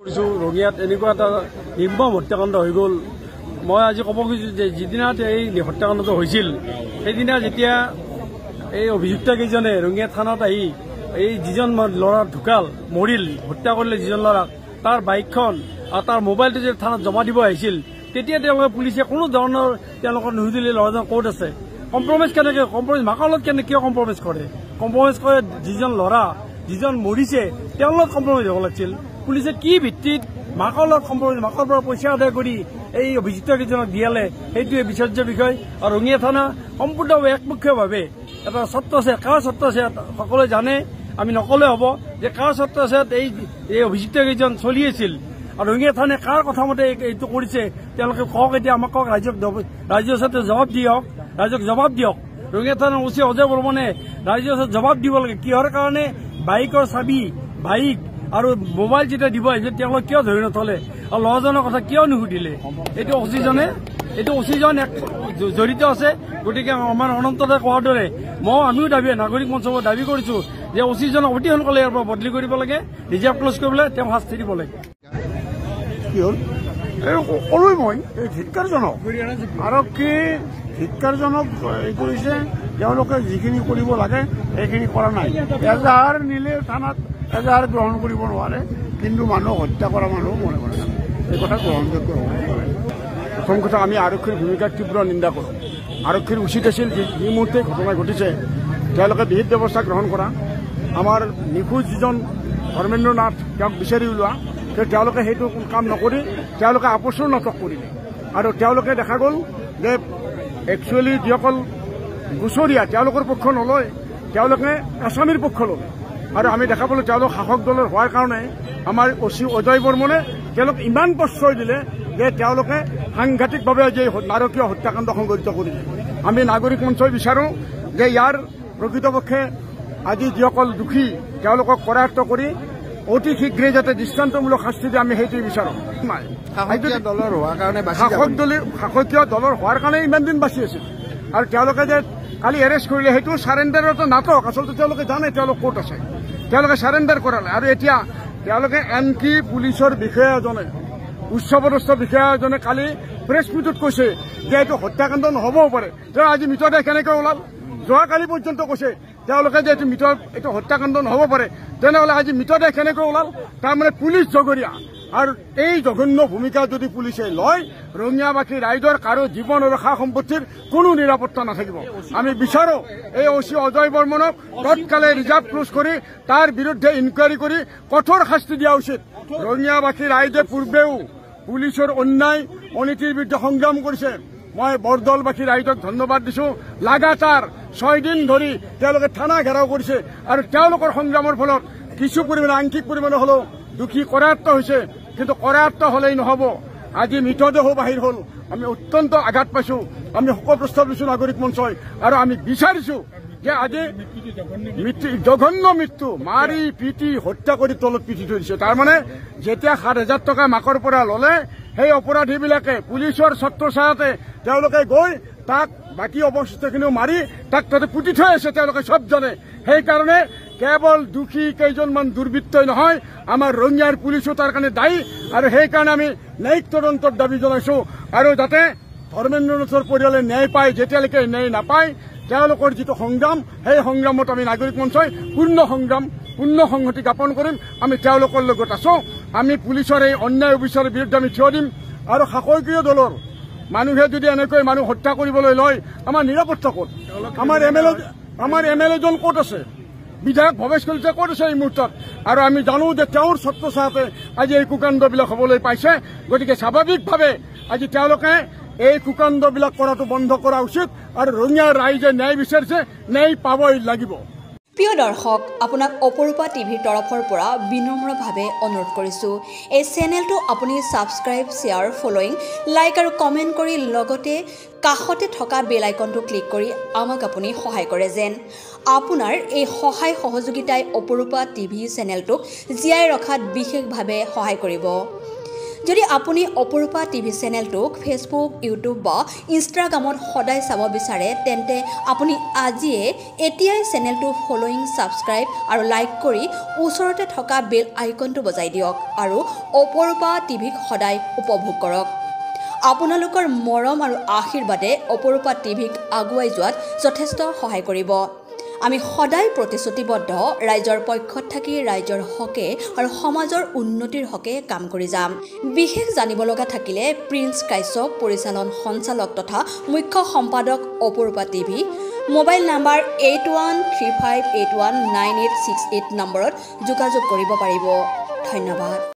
ৰঙিয়াত এনেকুৱা এটা নিৰ্মম হত্যাকাণ্ড হৈ গ'ল। মই আজি ক'ব খুজিছোঁ যে যিদিনা এই হত্যাকাণ্ডটো হৈছিল সেইদিনা যেতিয়া এই অভিযুক্তকেইজনে ৰঙিয়া থানাত আহি এই যিজন ল'ৰা ঢুকাল মৰিল হত্যা কৰিলে যিজন ল'ৰাক তাৰ বাইকখন আৰু তাৰ মোবাইলটো যে থানাত জমা দিব আহিছিল তেতিয়া তেওঁলোকে পুলিচে কোনো ধৰণৰ তেওঁলোকক নুসুধিলে ল'ৰাজন ক'ত আছে। কম্প্ৰমাইজ কেনেকৈ কম্প্ৰমাইজ মাকৰ লগত কিয় কম্প্ৰমাইজ কৰে? কম্প্ৰমাইজ কৰে যিজন ল'ৰা যিজন মৰিছে তেওঁৰ লগত কম্প্ৰমাইজ হ'ব লাগিছিল। পুলিচে কি ভিত্তিত মাকৰ লগত কম্প্ৰমাইজ মাকৰ পৰা পইচা আদায় কৰি এই অভিযুক্তকেইজনক দিয়ালে সেইটোৱে বিচাৰ্য বিষয়। আৰু ৰঙিয়া থানা সম্পূৰ্ণভাৱে একপক্ষীয়ভাৱে এটা চৰ্ত আছে। কাৰ চৰ্ত আছে সকলোৱে জানে, আমি নকলে হ'ব যে কাৰ চৰ্ত আছে এই অভিযুক্তকেইজন চলি আছিল। আৰু ৰঙিয়া থানাই কাৰ কথা মতে এইটো কৰিছে তেওঁলোকে কওক, এতিয়া আমাক কওক, ৰাজ্যৰ ওচৰতে জবাব দিয়ক, ৰাইজক জবাব দিয়ক। ৰঙিয়া থানাৰ ওচি অজয় বৰ্মনে ৰাইজৰ ওচৰত জবাব দিব লাগে কিহৰ কাৰণে বাইকৰ চাবি বাইক আৰু মোবাইল যেতিয়া দিব আহিছে তেওঁলোক কিয় ধৰি নথলে আৰু ল'ৰাজনৰ কথা কিয় নুসুধিলে? এইটো অচিজন জড়িত আছে। গতিকে আমাৰ অনন্তদাই কোৱাৰ দৰে আমিও নাগৰিক মঞ্চৰ দাবী কৰিছো যে অচিজনক অতি সোনকালে ইয়াৰ পৰা বদলি কৰিব লাগে, ৰিজাৰ্ভ ক্লজ কৰিবলৈ তেওঁ শাস্তি দিব লাগে। কি হ'ল ক'লোৱেই মই এই ধিক্কাৰজনক আৰক্ষী ধিক্কাৰজনক এই কৰিছে। তেওঁলোকে যিখিনি কৰিব লাগে সেইখিনি কৰা নাই। এজাহাৰ নিলে থানাত এজাহাৰ গ্ৰহণ কৰিব নোৱাৰে, কিন্তু মানুহ হত্যা কৰা মানুহ মনে মনে এই কথা গ্ৰহণযোগ্য হ'ব নোৱাৰে। প্ৰথম কথা আমি আৰক্ষীৰ ভূমিকাক তীব্ৰ নিন্দা কৰোঁ। আৰক্ষীৰ উচিত আছিল যি মুহূৰ্তে ঘটনা ঘটিছে তেওঁলোকে বিহিত ব্যৱস্থা গ্ৰহণ কৰা। আমাৰ নিখোজ যিজন ধৰ্মেন্দ্ৰ নাথ তেওঁক বিচাৰি উলিওৱা, তেওঁলোকে সেইটো কাম নকৰি তেওঁলোকে আপোচৰ নাটক কৰিলে। আৰু তেওঁলোকে দেখা গ'ল যে একচুৱেলি যিসকল গুচৰীয়া তেওঁলোকৰ পক্ষ নলয়, তেওঁলোকে আছামীৰ পক্ষ ল'লে। আৰু আমি দেখা পালোঁ তেওঁলোক শাসক দলৰ হোৱাৰ কাৰণে আমাৰ অচি অজয় বৰ্মনে তেওঁলোক ইমান প্ৰশ্ৰয় দিলে যে তেওঁলোকে সাংঘাতিকভাৱে আজি নাৰকীয় হত্যাকাণ্ড সংঘটিত কৰিলে। আমি নাগৰিক মঞ্চই বিচাৰোঁ যে ইয়াৰ প্ৰকৃতপক্ষে আজি যিসকল দোষী তেওঁলোকক কৰায়ত্ব কৰি অতি শীঘ্ৰে যাতে দৃষ্টান্তমূলক শাস্তি দিয়ে আমি সেইটোৱে বিচাৰোঁ। শাসকীয় দলৰ হোৱাৰ কাৰণে ইমান দিন বাচি আছিল। আৰু তেওঁলোকে যে কালি এৰেষ্ট কৰিলে সেইটো চাৰেণ্ডাৰৰ এটা নাটক। আচলতে তেওঁলোকে জানে তেওঁলোক ক'ত আছে, তেওঁলোকে চাৰেণ্ডাৰ কৰালে। আৰু এতিয়া তেওঁলোকে আনকি পুলিচৰ বিষয়া এজনে উচ্চপদস্থ বিষয়া এজনে কালি প্ৰেছ মিটত কৈছে যে এইটো হত্যাকাণ্ড নহ'বও পাৰে। তেওঁ আজি মৃতদেহ কেনেকৈ ওলাল? যোৱাকালি পৰ্যন্ত কৈছে তেওঁলোকে যে এইটো হত্যাকাণ্ড নহ'ব পাৰে, তেনেহ'লে আজি মৃতদেহ কেনেকৈ ওলাল? তাৰমানে পুলিচ জগৰীয়া। আৰু এই জঘন্য ভূমিকা যদি পুলিচে লয়, ৰঙিয়াবাসী ৰাইজৰ কাৰো জীৱন আৰু সা সম্পত্তিৰ কোনো নিৰাপত্তা নাথাকিব। আমি বিচাৰোঁ এই অচি অজয় বৰ্মনক তৎকালে ৰিজাৰ্ভ ক্লোজ কৰি তাৰ বিৰুদ্ধে ইনকুৱাৰী কৰি কঠোৰ শাস্তি দিয়া উচিত। ৰঙিয়াবাসী ৰাইজে পূৰ্বেও পুলিচৰ অন্যায় অনীতিৰ বিৰুদ্ধে সংগ্ৰাম কৰিছে। মই বৰদলবাসী ৰাইজক ধন্যবাদ দিছোঁ। লাগাতাৰ 6 দিন ধৰি তেওঁলোকে থানা ঘেৰাও কৰিছে আৰু তেওঁলোকৰ সংগ্ৰামৰ ফলত কিছু পৰিমাণে আংশিক পৰিমাণে হ'লেও দোষী কৰায়ত্ব হৈছে। কিন্তু কৰায়ত্ব হ'লেই নহ'ব, আজি মৃতদেহো বাহিৰ হ'ল। আমি অত্যন্ত আঘাত পাইছোঁ। আমি শোক প্ৰস্তাৱ দিছোঁ নাগৰিক মঞ্চই। আৰু আমি বিচাৰিছোঁ যে আজি জঘন্য মৃত্যু মাৰি পিটি হত্যা কৰি তলত পিটি থৈ দিছে। তাৰমানে যেতিয়া 7,000 টকা মাকৰ পৰা ল'লে সেই অপৰাধীবিলাকে পুলিচৰ ছত্ৰছায়াতে তেওঁলোকে গৈ তাক বাকী অৱশিষ্টখিনিও মাৰি তাক তাতে পুতি থৈ আছে। তেওঁলোকে চব জানে। সেইকাৰণে কেৱল দোষী কেইজনমান দুৰ্বৃত্তই নহয়, আমাৰ ৰঙিয়াৰ পুলিচো তাৰ কাৰণে দায়ী। আৰু সেইকাৰণে আমি ন্যায়িক তদন্তৰ দাবী জনাইছোঁ। আৰু যাতে ধৰ্মেন্দ্ৰ নাথৰ পৰিয়ালে ন্যায় পায়, যেতিয়ালৈকে ন্যায় নাপায় তেওঁলোকৰ যিটো সংগ্ৰাম সেই সংগ্ৰামত আমি নাগৰিক মঞ্চই পূৰ্ণ সংহতি জ্ঞাপন কৰিম। আমি তেওঁলোকৰ লগত আছোঁ। আমি পুলিচৰ এই অন্যায় অবিচাৰৰ বিৰুদ্ধে আমি থিয় দিম। আৰু শাসকীয় দলৰ মানুহে যদি এনেকৈ মানুহ হত্যা কৰিবলৈ লয়, আমাৰ নিৰাপত্তা ক'ত? আমাৰ MLA জন ক'ত আছে? বিধায়ক ভৱেশ কলিতা ক'ত আছে এই মুহূৰ্তত? আৰু আমি জানো যে তেওঁৰ ছত্ৰছায়াতে আজি এই কুকাণ্ডবিলাক হ'বলৈ পাইছে। গতিকে স্বাভাৱিকভাৱে আজি তেওঁলোকে এই কুকাণ্ডবিলাক কৰাটো বন্ধ কৰা উচিত। আৰু ৰঙিয়াৰ ৰাইজে ন্যায় বিচাৰিছে, ন্যায় পাবই লাগিব। প্ৰিয় দৰ্শক, আপোনাক অপৰূপা টিভিৰ তৰফৰ পৰা বিনম্ৰভাৱে অনুৰোধ কৰিছোঁ, এই চেনেলটো আপুনি ছাবস্ক্ৰাইব, শ্বেয়াৰ, ফলোইং, লাইক আৰু কমেণ্ট কৰি লগতে কাষতে থকা বেল আইকনটো ক্লিক কৰি আমাক আপুনি সহায় কৰে যেন। আপোনাৰ এই সহায় সহযোগিতাই অপৰূপা টিভি চেনেলটোক জীয়াই ৰখাত বিশেষভাৱে সহায় কৰিব। যদি আপুনি অপৰূপা টিভি চেনেলটোক ফেচবুক, ইউটিউব বা ইনষ্টাগ্ৰামত সদায় চাব বিচাৰে তেন্তে আপুনি আজিয়ে এতিয়াই চেনেলটো ফলোইং, ছাবস্ক্ৰাইব আৰু লাইক কৰি ওচৰতে থকা বেল আইকনটো বজাই দিয়ক আৰু অপৰূপা টিভিক সদায় উপভোগ কৰক। আপোনালোকৰ মৰম আৰু আশীৰ্বাদে অপৰূপা টিভিক আগুৱাই যোৱাত যথেষ্ট সহায় কৰিব। আমি সদায় প্ৰতিশ্ৰুতিবদ্ধ ৰাইজৰ পক্ষত থাকি ৰাইজৰ হকে আৰু সমাজৰ উন্নতিৰ হকে কাম কৰি যাম। বিশেষ জানিব লগা থাকিলে প্ৰিন্স কাশ্যপ, পৰিচালন সঞ্চালক তথা মুখ্য সম্পাদক অপৰূপা টিভি, মোবাইল নাম্বাৰ 8135819868 নম্বৰত যোগাযোগ কৰিব পাৰিব। ধন্যবাদ।